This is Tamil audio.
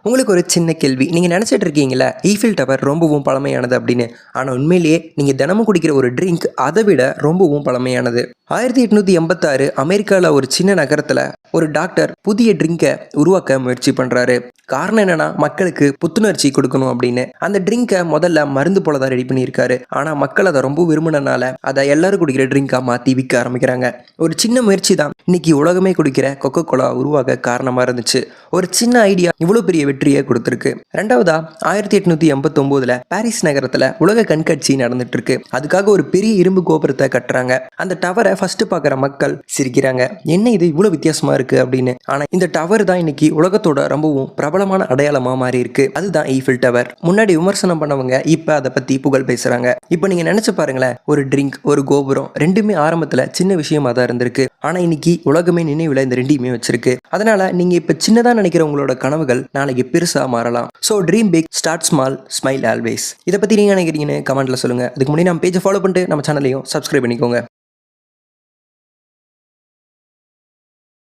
உங்களுக்கு ஒரு சின்ன கேள்வி. நீங்கள் நினச்சிட்டு இருக்கீங்களா ஈஃபில் டவர் ரொம்பவும் பழமையானது அப்படின்னு. ஆனால் உண்மையிலேயே நீங்கள் தினமும் குடிக்கிற ஒரு ட்ரிங்க் அதை விட ரொம்பவும் பழமையானது. 1886 அமெரிக்காவில் ஒரு சின்ன நகரத்தில் ஒரு டாக்டர் புதிய ட்ரிங்கை உருவாக்க முயற்சி பண்ணுறாரு. காரணம் என்னன்னா, மக்களுக்கு புத்துணர்ச்சி கொடுக்கணும் அப்படின்னு. அந்த ட்ரிங்கை முதல்ல மருந்து போல தான் ரெடி பண்ணியிருக்காரு. ஆனால் மக்கள் அதை ரொம்ப விரும்பினனால அதை எல்லாரும் குடிக்கிற ட்ரிங்காக மாற்றி விற்க ஆரம்பிக்கிறாங்க. ஒரு சின்ன முயற்சி தான் இன்னைக்கு உலகமே குடிக்கிற கொக்கோ கோலா உருவாக காரணமாக இருந்துச்சு. ஒரு சின்ன ஐடியா இவ்வளோ பெரிய வெற்றியை கொடுத்துருக்கு. ரெண்டாவதா 1889 பாரிஸ் நகரத்தில் உலக கண்காட்சி நடந்துட்டு இருக்கு. அதுக்காக ஒரு பெரிய இரும்பு கோபுரத்தை கட்டுறாங்க. அந்த டவரை ஃபர்ஸ்ட் பார்க்குற மக்கள் சிரிக்கிறாங்க, என்ன இது இவ்வளோ வித்தியாசமா இருக்கு அப்படின்னு. ஆனால் இந்த டவர் தான் இன்னைக்கு உலகத்தோட ரொம்பவும் பிரபலமான அடையாளமாக மாறி இருக்கு. அதுதான் ஈஃபில் டவர். முன்னாடி விமர்சனம் பண்ணவங்க இப்போ அதை பற்றி புகழ் பேசுறாங்க. இப்போ நீங்கள் நினைச்சு பாருங்களேன், ஒரு ட்ரிங்க் ஒரு கோபுரம் ரெண்டுமே ஆரம்பத்தில் சின்ன விஷயமா தான் இருந்திருக்கு. ஆனால் இன்னைக்கு உலகமே நினைவில் இந்த ரெண்டையுமே வச்சிருக்கு. அதனால நீங்கள் இப்போ சின்னதாக நினைக்கிற உங்களோட கனவுகள் நாளைக்கு பெருசாக மாறலாம். So dream big, start small, smile always. இதை பற்றி நீங்கள் நினைக்கிறீங்கன்னு கமெண்ட்ல சொல்லுங்கள். அதுக்கு முன்னாடி நம்ம பேஜை ஃபாலோ பண்ணிட்டு நம்ம சேனலையும் சப்ஸ்கிரைப் பண்ணிக்கோங்க.